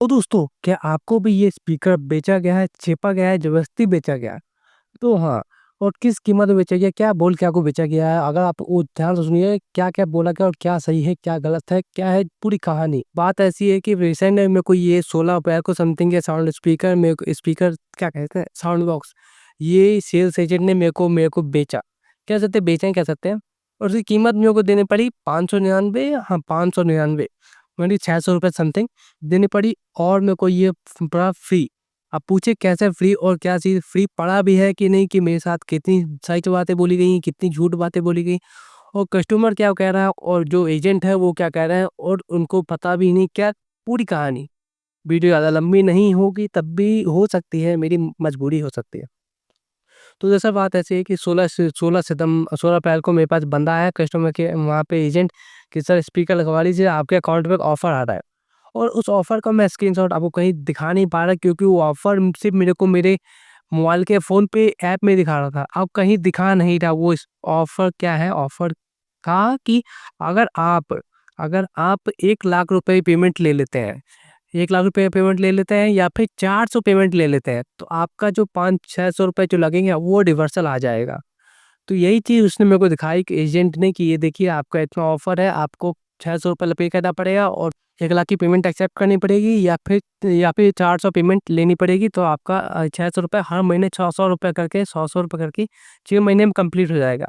तो दोस्तों, क्या आपको भी ये स्पीकर बेचा गया है, छेपा गया है, ज़बरदस्ती बेचा गया है? तो हाँ, और किस कीमत में बेचा गया, क्या बोल के आपको बेचा गया है? अगर आप वो ध्यान से सुनिए, क्या-क्या बोला गया और क्या सही है, क्या गलत है, क्या है पूरी कहानी। बात ऐसी है कि रिसेंट में मेरे को ये 16 अप्रैल को समथिंग ये साउंड स्पीकर मेरे को स्पीकर क्या कहते हैं, साउंड बॉक्स, ये सेल्स एजेंट ने मेरे को बेचा। कह सकते हैं बेचा ही कह सकते हैं और उसकी कीमत मेरे को देनी पड़ी 599, हाँ, 599 यानी ₹600 समथिंग देनी पड़ी और मेरे को ये पड़ा फ्री। अब पूछे कैसे फ्री और क्या चीज़ फ्री पड़ा भी है कि नहीं, कि मेरे साथ कितनी सच बातें बोली गई, कितनी झूठ बातें बोली गई और कस्टमर क्या कह रहा है और जो एजेंट है वो क्या कह रहा है और उनको पता भी नहीं क्या पूरी कहानी। वीडियो ज़्यादा लंबी नहीं होगी, तब भी हो सकती है मेरी मजबूरी हो सकती है। तो जैसा बात ऐसी है कि 16 अप्रैल को मेरे पास बंदा आया कस्टमर के वहाँ पे एजेंट कि सर स्पीकर लगवा लीजिए, आपके अकाउंट में एक ऑफ़र आ रहा है। और उस ऑफ़र का मैं स्क्रीनशॉट आपको कहीं दिखा नहीं पा रहा क्योंकि वो ऑफ़र सिर्फ़ मेरे को मेरे मोबाइल के फ़ोन पे ऐप में दिखा रहा था। अब कहीं दिखा नहीं रहा वो इस ऑफ़र क्या है, ऑफ़र था कि अगर आप अगर आप 1 लाख रुपए पेमेंट ले लेते हैं, 1 लाख रुपए पेमेंट ले लेते हैं या फिर 400 पेमेंट ले लेते हैं, तो आपका जो 500-600 रुपए जो लगेंगे वो रिवर्सल आ जाएगा। तो यही चीज़ उसने मेरे को दिखाई कि एजेंट ने कि ये देखिए आपका इतना ऑफ़र है, आपको ₹600 पे करना पड़ेगा और 1 लाख की पेमेंट एक्सेप्ट करनी पड़ेगी या फिर 400 पेमेंट लेनी पड़ेगी तो आपका ₹600 हर महीने ₹600 करके ₹100 करके 6 महीने में कंप्लीट हो जाएगा।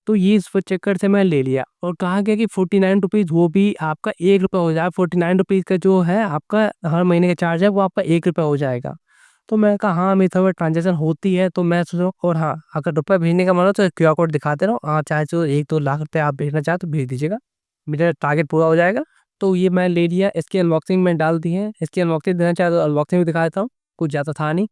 तो ये इस चक्कर से मैं ले लिया और कहा गया कि ₹49 वो भी आपका ₹1 हो जाएगा। ₹49 का जो है आपका हर महीने का चार्ज है वो आपका ₹1 हो जाएगा। तो मैंने कहा हाँ, मेरी तरफ ट्रांज़ैक्शन होती है तो मैं सोचा और हाँ, अगर रुपए भेजने का मन हो तो क्यूआर कोड दिखाते रहो। चाहे तो 1-2 लाख रुपए आप भेजना चाहो तो भेज दीजिएगा। मेरा टारगेट पूरा हो जाएगा। तो ये मैं ले लिया, इसकी अनबॉक्सिंग मैंने डाल दी है। इसकी अनबॉक्सिंग देना चाहे तो अनबॉक्सिंग भी दिखा देता हूँ, कुछ ज़्यादा था नहीं।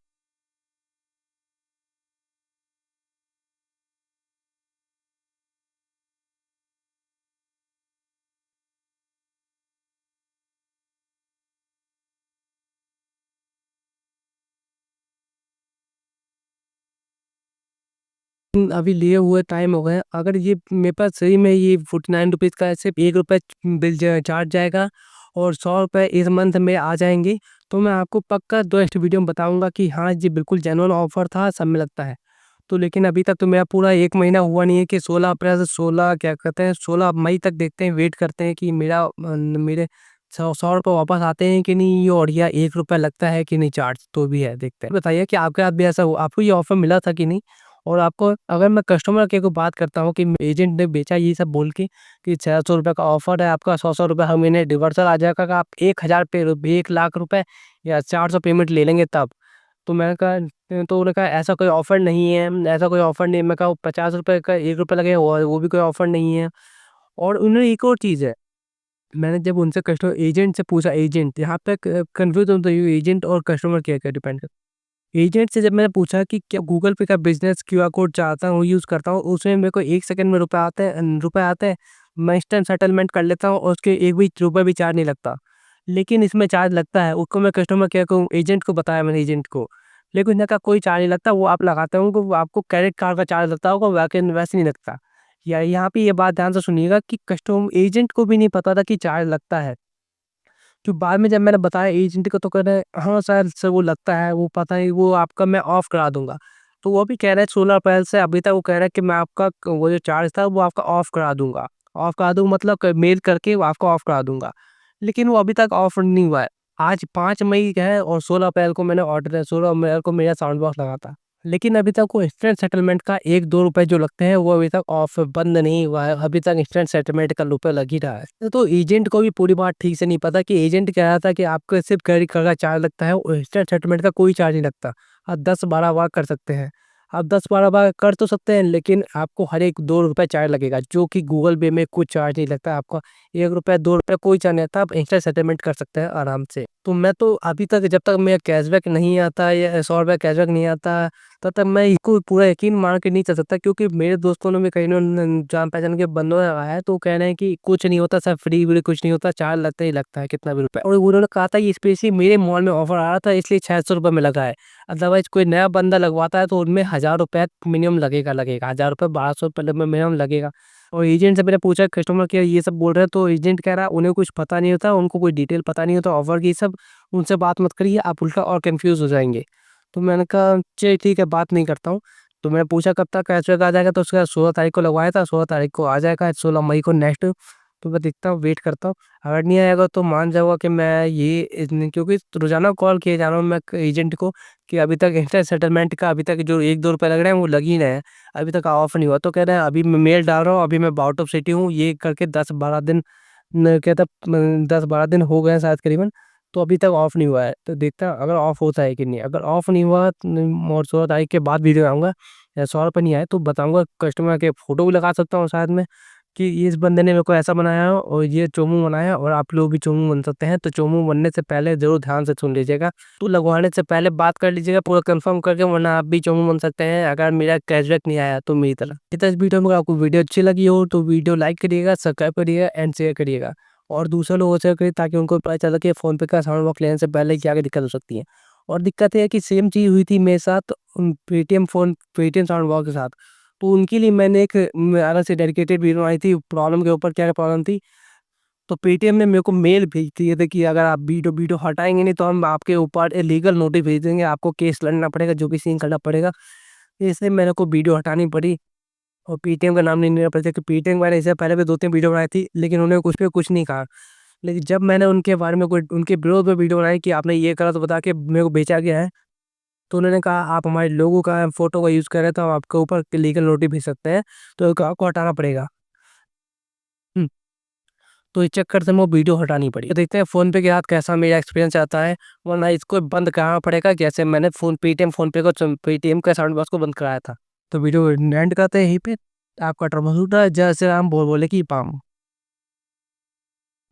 अभी लिए हुए टाइम हो गए हैं। अगर ये मेरे पास सही में ये ₹49 का सिर्फ़ ₹1 बिल ज चार्ज जाएगा और ₹100 इस मंथ में आ जाएँगे, तो मैं आपको पक्का 2 नेक्स्ट वीडियो में बताऊँगा कि हाँ, ये बिल्कुल जेन्युइन ऑफ़र था, सब में लगता है। तो लेकिन अभी तक तो मेरा पूरा 1 महीना हुआ नहीं है कि 16 अप्रैल से 16 क्या कहते हैं 16 मई तक देखते हैं, वेट करते हैं कि मेरे ₹100 वापस आते हैं कि नहीं और या ₹1 लगता है कि नहीं चार्ज, तो भी है देखते हैं। बताइए कि आपके साथ भी ऐसा हुआ आपको ये ऑफ़र मिला था कि नहीं? और आपको अगर मैं कस्टमर केयर को बात करता हूँ कि एजेंट ने बेचा ये सब बोल के कि ₹600 का ऑफ़र है, आपका ₹100 हर महीने रिवर्सल आ जाएगा अगर आप 1000 1 लाख रुपए या 400 पेमेंट ले लेंगे तब। तो मैंने कहा तो उन्होंने कहा ऐसा कोई ऑफ़र नहीं है, ऐसा कोई ऑफ़र नहीं है। मैं कहा ₹50 का ₹1 लगेगा वो भी कोई ऑफ़र नहीं है। और उन्होंने एक और चीज़ है, मैंने जब उनसे कस्टमर एजेंट से पूछा एजेंट यहाँ पे कन्फ्यूज़ हूँ तो ये एजेंट और कस्टमर केयर का डिपेंड करता है। एजेंट से जब मैंने पूछा कि क्या गूगल पे का बिज़नेस क्यूआर कोड चाहता हूँ, यूज़ करता हूँ, उसमें मेरे को 1 सेकंड में रुपए आते हैं, मैं इंस्टेंट सेटलमेंट कर लेता हूँ और उसके 1 भी रुपए भी चार्ज नहीं लगता। लेकिन इसमें चार्ज लगता है, उसको मैं कस्टमर केयर को एजेंट को बताया मैंने एजेंट को, लेकिन उसने कहा कोई चार्ज नहीं लगता, वो आप लगाते होंगे, वो आपको क्रेडिट कार्ड का चार्ज लगता होगा, लेकिन वैसे नहीं लगता। या यहाँ पे ये बात ध्यान से सुनिएगा कि एजेंट को भी नहीं पता था कि चार्ज लगता है। तो बाद में जब मैंने बताया एजेंट को तो कह रहे हैं, हाँ सर वो लगता है, वो पता है, वो आपका मैं ऑफ करा दूँगा। तो वो भी कह रहे हैं 16 अप्रैल से अभी तक वो कह रहा है कि मैं आपका वो जो चार्ज था वो आपका ऑफ करा दूँगा। ऑफ करा दूँ मतलब मेल करके वो आपको ऑफ करा दूँगा। लेकिन वो अभी तक ऑफ नहीं हुआ है। आज 5 मई है और 16 अप्रैल को मैंने ऑर्डर है, 16 अप्रैल को मेरा साउंड बॉक्स लगा था। लेकिन अभी तक वो इंस्टेंट सेटलमेंट का 1-2 रुपए जो लगते हैं, वो अभी तक ऑफ बंद नहीं हुआ है। अभी तक इंस्टेंट सेटलमेंट का रुपए लग ही रहा है। तो एजेंट को भी पूरी बात ठीक से नहीं पता कि एजेंट कह रहा था कि आपको सिर्फ़ क्रेडिट कार्ड का चार्ज लगता है और इंस्टेंट सेटलमेंट का कोई चार्ज नहीं लगता। आप 10-12 बार कर सकते हैं। आप 10-12 बार कर तो सकते हैं लेकिन आपको हर एक ₹2 चार्ज लगेगा, जो कि गूगल पे में कुछ चार्ज नहीं लगता। आपका ₹1 ₹2 कोई चार्ज नहीं आता, आप इंस्टेंट सेटलमेंट कर सकते हैं आराम से। तो मैं तो अभी तक जब तक मेरा कैशबैक नहीं आता या ₹100 कैशबैक नहीं आता तब तक मैं इसको पूरा यकीन मान के नहीं चल सकता क्योंकि मेरे दोस्तों ने भी कई जान-पहचान के बंदों ने लगाया है तो वो कह रहे हैं कि कुछ नहीं होता सर फ्री-व्री कुछ नहीं होता, चार्ज लगता ही लगता है कितना भी रुपए और उन्होंने कहा था ये स्पेशली मेरे मॉल में ऑफर आ रहा था इसलिए ₹600 में लगा है। अदरवाइज़ कोई नया बंदा लगवाता है तो उनमें ₹1000 मिनिमम लगेगा, ₹1000 ₹1200 मिनिमम लगेगा। और एजेंट से मैंने पूछा कस्टमर केयर ये सब बोल रहे हैं, तो एजेंट कह रहा है उन्हें कुछ पता नहीं होता, उनको कोई डिटेल पता नहीं होता ऑफ़र की सब, उनसे बात मत करिए, आप उल्टा और कन्फ्यूज़ हो जाएँगे। तो मैंने कहा चलिए ठीक है, बात नहीं करता हूँ। तो मैंने पूछा कब तक कैशबैक आ जाएगा, तो उसके बाद 16 तारीख को लगवाया था, 16 तारीख को आ जाएगा, 16 मई को नेक्स्ट। तो मैं देखता हूँ, वेट करता हूँ, अगर नहीं आएगा तो मान जाऊँगा कि मैं ये इतने, क्योंकि रोज़ाना कॉल किए जा रहा हूँ मैं एजेंट को कि अभी तक इंस्टेंट सेटलमेंट का अभी तक जो 1-2 रुपए लग रहे हैं वो लग ही रहे हैं, अभी तक ऑफ नहीं हुआ। तो कह रहे हैं अभी मैं मेल डाल रहा हूँ, अभी मैं आउट ऑफ सिटी हूँ, ये करके 10-12 दिन न कहता 10-12 दिन हो गए हैं शायद करीबन, तो अभी तक ऑफ नहीं हुआ है। तो देखता हूँ अगर ऑफ होता है कि नहीं, अगर ऑफ नहीं हुआ और 16 तारीख के बाद वीडियो आऊँगा या 100 रुपए नहीं आए तो बताऊँगा कस्टमर के, फ़ोटो भी लगा सकता हूँ साथ में कि इस बंदे ने मेरे को ऐसा बनाया है और ये चोमू बनाया है और आप लोग भी चोमू बन सकते हैं। तो चोमू बनने से पहले ज़रूर ध्यान से सुन लीजिएगा। तो लगवाने से पहले बात कर लीजिएगा पूरा कंफर्म करके, वरना आप भी चोमू बन सकते हैं अगर मेरा कैशबैक नहीं आया तो मेरी तरह। इस वीडियो में आपको वीडियो अच्छी लगी हो तो वीडियो लाइक करिएगा, सब्सक्राइब करिएगा एंड शेयर करिएगा। और दूसरे लोगों से करिए ताकि उनको पता चले कि फ़ोन पे का साउंड बॉक्स लेने से पहले क्या-क्या दिक्कत हो सकती है। और दिक्कत ये है कि सेम चीज़ हुई थी मेरे साथ पेटीएम साउंड बॉक्स के साथ। तो उनके लिए मैंने एक अलग से डेडिकेटेड वीडियो बनाई थी प्रॉब्लम के ऊपर, क्या प्रॉब्लम थी। तो पेटीएम ने मेरे को मेल भेज दिए थे कि अगर आप वीडियो वीडियो हटाएँगे नहीं तो हम आपके ऊपर लीगल नोटिस भेज देंगे, आपको केस लड़ना पड़ेगा, जो भी सीन करना पड़ेगा। इसलिए मेरे को वीडियो हटानी पड़ी और पेटीएम का नाम नहीं लेना पड़ा, क्योंकि पेटीएम मैंने इससे पहले भी 2-3 वीडियो बनाई थी, लेकिन उन्होंने कुछ पे कुछ नहीं कहा। लेकिन जब मैंने उनके बारे में कोई उनके विरोध में वीडियो बनाई कि आपने ये करा तो बता के मेरे को बेचा गया है, तो उन्होंने कहा आप हमारे लोगों का फ़ोटो का यूज़ कर रहे हैं तो हम आपके ऊपर लीगल नोटिस भेज सकते हैं, तो आपको हटाना पड़ेगा। हुँ, तो इस चक्कर से वो वीडियो हटानी पड़ी। तो देखते हैं फ़ोन पे के साथ कैसा मेरा एक्सपीरियंस आता है, वरना इसको बंद कराना पड़ेगा जैसे मैंने फ़ोन पे को पेटीएम का साउंड बॉक्स को बंद कराया था। तो वीडियो एंड करते हैं यहीं पे। आपका ट्रबल शूटर जय श्री राम बोल बोले की पाम।